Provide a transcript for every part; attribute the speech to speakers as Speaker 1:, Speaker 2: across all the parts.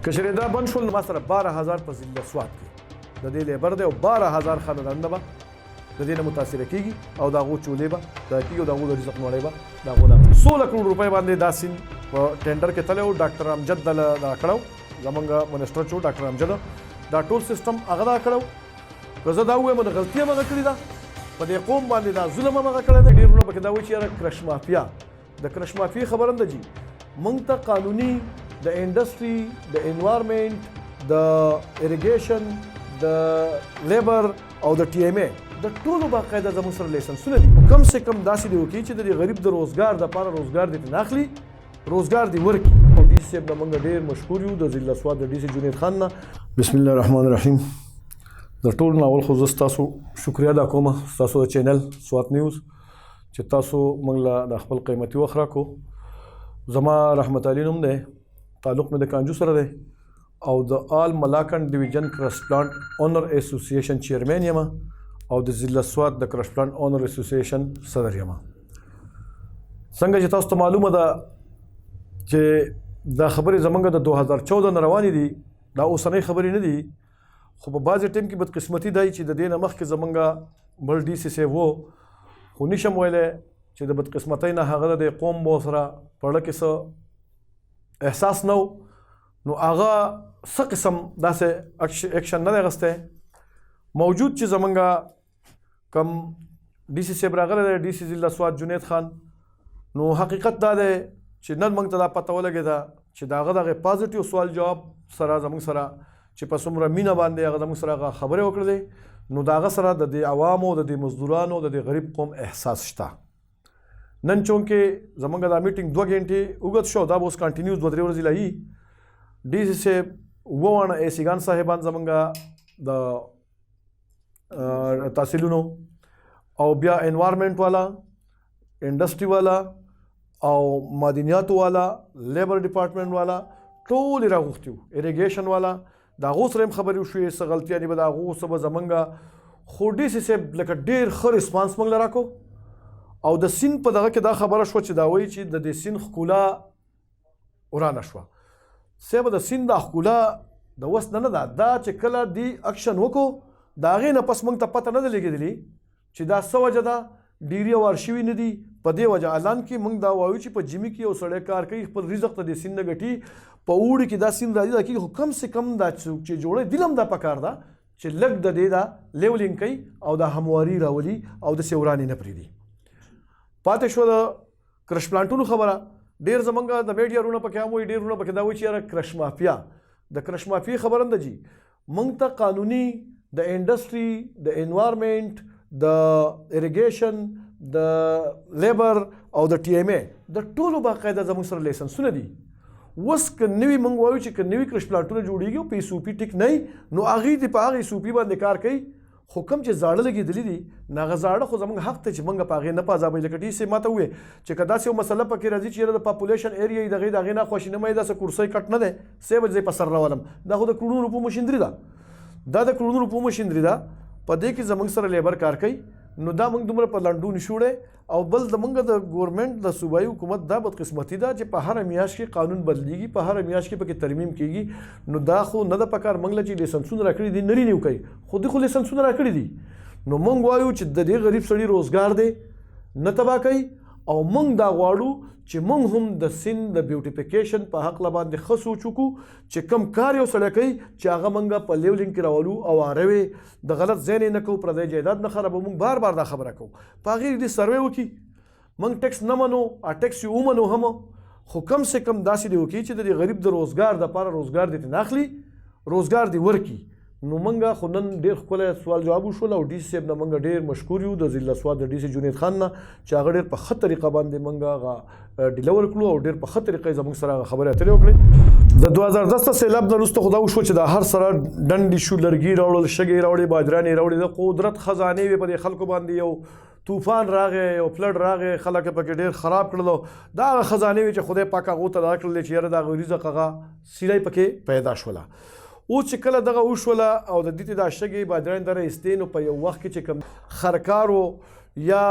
Speaker 1: که چېرې دا بند شول نو ما سره 12000 په ضلع سوات کې د دې لیبر دی او 12000 خاندانونه به د دې نه متاثره کېږي او د هغو چولې به دا کېږي او د هغو د رزق نوړی به د هغو نه 16 کروڑ روپۍ باندې دا سیند په ټینډر کې تللی و ډاکټر امجد دا کړی و زمونږ منسټر چې و ډاکټر امجد دا ټول سیسټم هغه دا کړی و که زه دا ووایم د غلطي هم هغه کړې ده په دې قوم باندې دا ظلم هم هغه کړی دی ډېر وروڼه پکې دا وایي چې یاره کرش مافیا د کرش مافیا خبره نه ده جي موږ ته قانوني د انډسټري د انوایرمنټ د اریګیشن د لیبر او د ټي ایم اے د ټولو باقاعده زموږ سره لایسنسونه دي کم سے کم داسې دی وکړي چې د دې غریب د روزګار دپاره روزګار دې نه اخلي روزګار دې ورکړي او ډي سي صاحب نه موږ ډېر مشکور یو د ضلع سوات د ډي سي جنید خان نه بسم الله الرحمن الرحیم د ټول نه اول خو زه ستاسو شکریا ادا کوم ستاسو د چینل سوات نیوز چې تاسو موږ له د خپل قیمتي وخت راکړو زما رحمت علي نوم دی تعلق مې د کانجو سره دی او د آل ملاکنډ ډیویژن کرش پلانٹ اونر اسوسییشن چیرمین یم او د ضلع سوات د کرش پلانٹ اونر اسوسییشن صدر یم څنګه چې تاسو ته معلومه ده چې دا خبرې زمونږ د 2014 نه روانې دي دا اوسنۍ خبرې نه دي خو په بعضې ټیم کې بدقسمتي دی چې د دې نه مخکې زمونږ بل ډي سي صاحب و خو نشم ویلی چې د بدقسمتۍ نه هغه د قوم مو سره په زړه کې څه احساس نه نو هغه څه قسم داسې اکشن نه دی اخیستی موجود چې زمونږ کم ډي سي صاحب راغلی دی ډي سي ضلع سوات جنید خان نو حقیقت دا دی چې نن موږ ته دا پته ولګېده چې د هغه دغه پازیټیو سوال جواب سره زموږ سره چې په څومره مینه باندې هغه زموږ سره هغه خبرې وکړلې نو د هغه سره د دې عوامو د دې مزدورانو د دې غریب قوم احساس شته نن چونکې زمونږ دا میټینګ 2 غنټې اوږد شو دا به اوس کنټینیوز 2-3 ورځې لایي ډي سي صاحب ووانه اے سیګان صاحبان زمونږ د تحصیلونو او بیا انوایرمنټ والا انډسټري والا او معدنیاتو والا لیبر ډپارټمنټ والا ټول یې راغوښتي وو اریګیشن والا د هغو سره هم خبرې وشوې څه غلطیانې به د هغو څه به زمونږ خو ډي سي صاحب لکه ډېر ښه ریسپانس موږ له راکړو او د سیند په دغه کې دا خبره شوه چې دا وایي چې د دې سیند ښکلا ورانه شوه صاحب د سیند دا ښکلا د وس نه ده دا چې کله دی اکشن وکړو د هغې نه پس موږ ته پته نه ده لګېدلې چې دا څه وجه ده ډیری وار شوي نه دي په دې وجه اعلان کې موږ دا وایو چې په جمي کې یو سړی کار کوي خپل رزق ته د سیند نه ګټي په اوړي کې دا سیند راځي دا کېږي خو کم سے کم دا څوک چې جوړوي دل هم دا پکار ده چې لږ د دې دا لیولینګ کوي او دا همواري راولي او داسې ورانې نه پرېږدي پاتې شو د کرش پلانټونو خبره ډېر زمونږ د میډیا رونه پکې هم وایي ډېر رونه پکې دا وایي چې یاره کرش مافیا د کرش مافیا خبره نه ده جي موږ ته قانوني د انډسټري د انوایرمنټ د اریګیشن د لیبر او د ټي ایم اے د ټولو باقاعده زموږ سره لایسنسونه دي اوس که نوي موږ وایو چې که نوي کرش پلانټونه جوړېږي او په ایس او پي ټیک نه وي نو هغې دې په هغه ایس او پي باندې کار کوي خو کوم چې زاړه لګېدلي دي نو هغه زاړه خو زموږ حق ته چې موږ په هغې نه په عذابوي لکه ډي سي ما ته ووایې چې که داسې یو مسله پکې راځي چې یاره د پاپولیشن ایریا یې د هغې نه خوښي نه مې داسې کورسۍ کټ نه دی صاحب زه یې په سر راولم دا خو د کروڑونو روپو مشیندري ده دا د کروڑونو روپو مشیندري ده په دې کې زموږ سره لیبر کار کوي نو دا موږ دومره په لنډو نشو وړی او بل زموږ د ګورنمنټ د صوبایي حکومت دا بدقسمتي ده چې په هره میاشت کې قانون بدلیږي په هره میاشت کې پکې ترمیم کېږي نو دا خو نه ده پکار موږ له چې لایسنسونه راکړي دي نه رینیو کوي خو دوی خو لایسنسونه راکړي دي نو موږ وایو چې د دې غریب سړي روزګار دی نه تباه کوي او موږ دا غواړو چې موږ هم د سیند د بیوټیفیکیشن په هکله باندې ښه سوچ وکړو چې کم کار یو سړی کوي چې هغه موږ په لیولینګ کې راولو او اروې د غلط ځای نه کوو پردی جایداد نه خرابو موږ بار بار دا خبره کوو په هغې دې سروې وکړي موږ ټیکس نه منو ټیکس یې ومنو هم خو کم سے کم داسې دې وکړي چې د دې غریب د روزګار دپاره روزګار دې نه اخلي روزګار دې ورکړي نو موږ خو نن ډېر ښکلی سوال جواب وشول او ډي سي صاحب نه موږ ډېر مشکور یو د ضلع سوات د ډي سي جنید خان نه چې هغه ډېر په ښه طریقه باندې موږ هغه ډیلور کړو او ډېر په ښه طریقه یې زموږ سره هغه خبرې اترې وکړې د 2010 سیلاب نه وروسته خو دا وشوه چې د هر سره ډنډې شو لرګي راوړل شګې راوړې بادرانې راوړې د قدرت خزانې وې په دې خلکو باندې یو طوفان راغی یو فلډ راغی خلک یې پکې ډېر خراب کړلو دا هغه خزانې وې چې خدای پاک هغو ته دا کړلې چې یاره د هغوی رزق هغه سیلۍ پکې پیدا شوله اوس چې کله دغه وشوله او د دې ته دا شګې بادرانې دره ایستې نو په یو وخت کې چې کوم خرکارو یا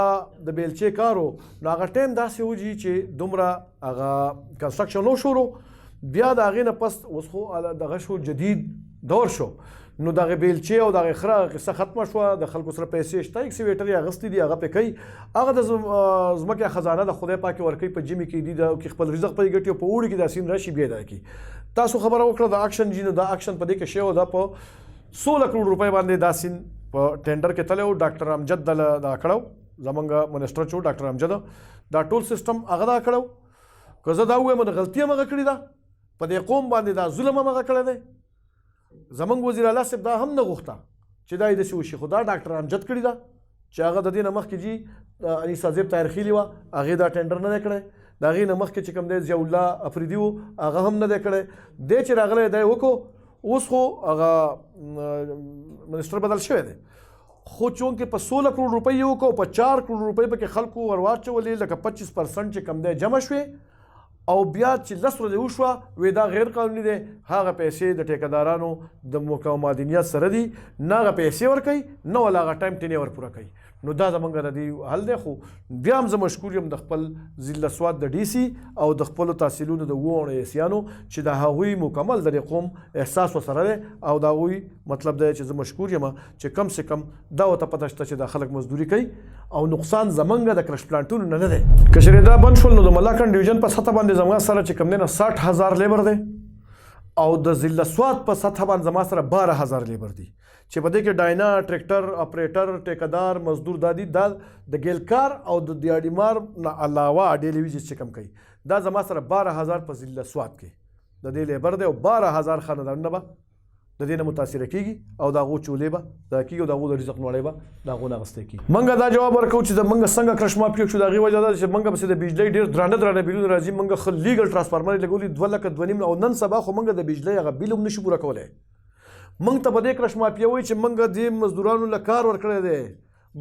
Speaker 1: د بیلچې کارو نو هغه ټایم داسې وځي چې دومره هغه کنسټرکشن وشورو بیا د هغې نه پس اوس خو دغه شو جدید دور شو نو دغه بیلچې او دغه خره قصه ختمه شوه د خلکو سره پیسې شته اکسیویټر یې اخیستي دي هغه پې کوي هغه د ځمکې خزانه د خدای پاک ورکوي په ژمي کې دي د خپل رزق پرې ګټي او په اوړي کې دا سین راشي بیا دا کړي تاسو خبره وکړه د اکشن جي نو دا اکشن په دې کې شوی دا په 16 کروڑ روپۍ باندې دا سین په ټینډر کې تللی و ډاکټر امجد دا کړی زمونږ منسټر چې و ډاکټر امجد دا ټول سیسټم هغه دا کړی که زه دا ووایم د غلطي هم هغه کړې ده په دې قوم باندې دا ظلم هم هغه کړی دی زمونږ وزیر اعلی صاحب دا هم نه غوښته چې دا یې داسې وشي خو دا ډاکټر امجد کړي ده چې هغه د دې نه مخکې جي انیسا صاحب طاهرخیلي وه هغې دا ټینډر نه دی کړی د هغې نه مخکې چې کوم دی ضیاء الله افریدي و هغه هم نه دی کړی دی چې راغلی دی وکړو اوس خو هغه منسټر بدل شوی دی خو چونکې په 16 کروڑ روپۍ یې وکړو په 4 کروڑ روپۍ پکې خلکو ور واچولې لکه 25% چې کم دی جمع شوې او بیا چې 10 ورځې وشوه وی دا غیر قانوني دی هغه پیسې د ټیکهدارانو د معدنیات سره دي نه هغه پیسې ورکوي نه ولا هغه ټایم ټینې ور پوره کوي نو دا زمونږ د دې حل دی خو بیا هم زه مشکور یم د خپل ضلع سوات د ډي سي او د خپلو تحصیلونو د 7 ایسیانو چې د هغوی مکمل د دې قوم احساس ورسره دی او د هغوی مطلب دی چې زه مشکور یم چې کم سے کم دا ورته پته شته چې دا خلک مزدوري کوي او نقصان زمونږ د کرش پلانټونو نه دی که چېرې دا بند شول نو د ملاکنډ ډویژن په سطح باندې زموږ سره چې کوم دی نه 60,000 لیبر دی او د ضلع سوات په سطح باندې زما سره 12,000 لیبر دی چې په دې کې ډاینا ټریکټر اپریټر ټیکهدار مزدور دادي دا د ګیلکار او د دیاړیمار نه علاوه ډیلی ویجز چې کم کوي دا زما سره 12,000 په ضلع سوات کې د دې لیبر دی او 12,000 خاندانونه به د دې نه متاثره کېږي او د هغو چولې به دا کېږي او د هغو د رزق نوړۍ به د هغو نه اخیستی کېږي موږ دا جواب ورکوو چې د موږ څنګه کرش مافیا شو د هغې وجه دا ده چې موږ پسې د بجلۍ ډېر درانه بلونه راځي موږ ښه لیګل ټرانسفارمر یې لګولي 2,2,5 او نن سبا خو موږ د بجلۍ هغه بیل هم نشو پوره کولی موږ ته په دې کرش مافیا وایي چې موږ دې مزدورانو له کار ورکړی دی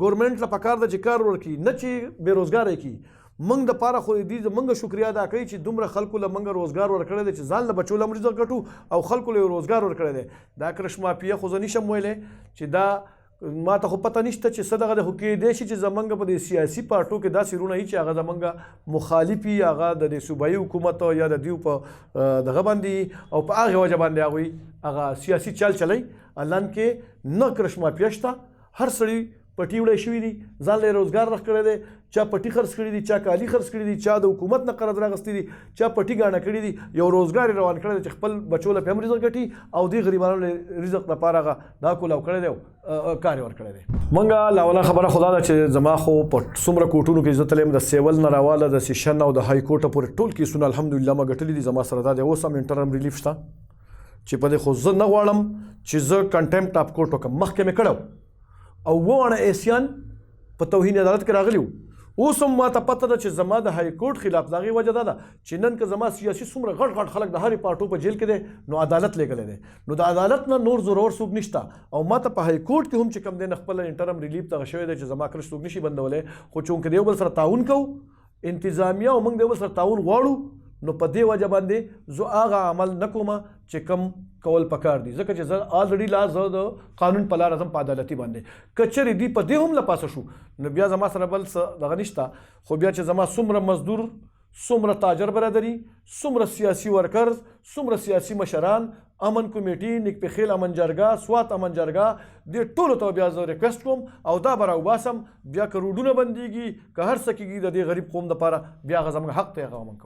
Speaker 1: ګورنمنټ له پکار ده چې کار ورکړي نه چې بېروزګاره یې کړي موږ د پاره خو دې موږ شکریا ادا کوي چې دومره خلکو له موږ روزګار ورکړی دی چې ځان له بچو له رزق ګټو او خلکو له روزګار ورکړی دی دا کرش مافیا خو زه نشم ویلی چې دا ما ته خو پته نشته چې څه دغه د خو کېدی شي چې زمونږ په دې سیاسي پارټو کې داسې رونه وي چې هغه زمونږ مخالف وي هغه د دې صوبایي حکومت یا د دوی په دغه باندې او په هغې وجه باندې هغوی هغه سیاسي چل چلی الان کې نه کرش مافیا شته هر سړي پټي وړی شوي دي ځان له روزګار رخ کړی دی چا پټي خرڅ کړي دي چا کالي خرڅ کړي دي چا د حکومت نه قرض راغستی دي چا پټي ګاڼه کړي دي یو روزګار یې روان کړی دی چې خپل بچو له هم رزق ګټي او دې غریبانو له رزق لپاره هغه دا کولاو کړی دی او کار یې ورکړی دی موږ لا اوله خبره خو دا ده چې زما خو په څومره کوټونو کې زه تللی یم د سیول نه راواله د سیشن او د های کوټه پورې ټول کیسونه الحمدلله ما ګټلي دي زما سره دا دی اوس هم انټرم ریلیف شته چې په دې خو زه نه غواړم چې زه کنټمپټ اف کورټ وکړم مخکې مې کړی او 7 ایسیان په توهین عدالت کې راغلی وو اوس هم ما ته پته ده چې زما د های کورټ خلاف د هغې وجه دا ده چې نن که زما سیاسي څومره غټ خلک د هرې پارټو په جیل کې دی نو عدالت لیږلی دی نو د عدالت نه نور زورور څوک نشته او ما ته په های کورټ کې هم چې کوم دی نه خپل انټرم ریلیف دغه شوی دی چې زما کرش څوک نشي بندولی خو چونکې د یو بل سره تعاون کوو انتظامیه او موږ د یو بل سره تعاون غواړو نو په دې وجه باندې زه هغه عمل نه کوم چې کم کول پکار دي ځکه چې زه آلریډي لا زه د قانون په لاره ځم په عدالتي باندې که چېرې دوی په دې هم له پاسه شو نو بیا زما سره بل څه دغه نشته خو بیا چې زما څومره مزدور څومره تاجر برادري څومره سیاسي ورکرز څومره سیاسي مشران امن کمیټي نیک پخیل امن جرګه سوات امن جرګه دې ټولو ته بیا زه ریکویسټ کوم او دا به راوباسم بیا که روډونه بندېږي که هر څه کېږي د دې غریب قوم دپاره بیا هغه زموږ حق دی هغه امن کوو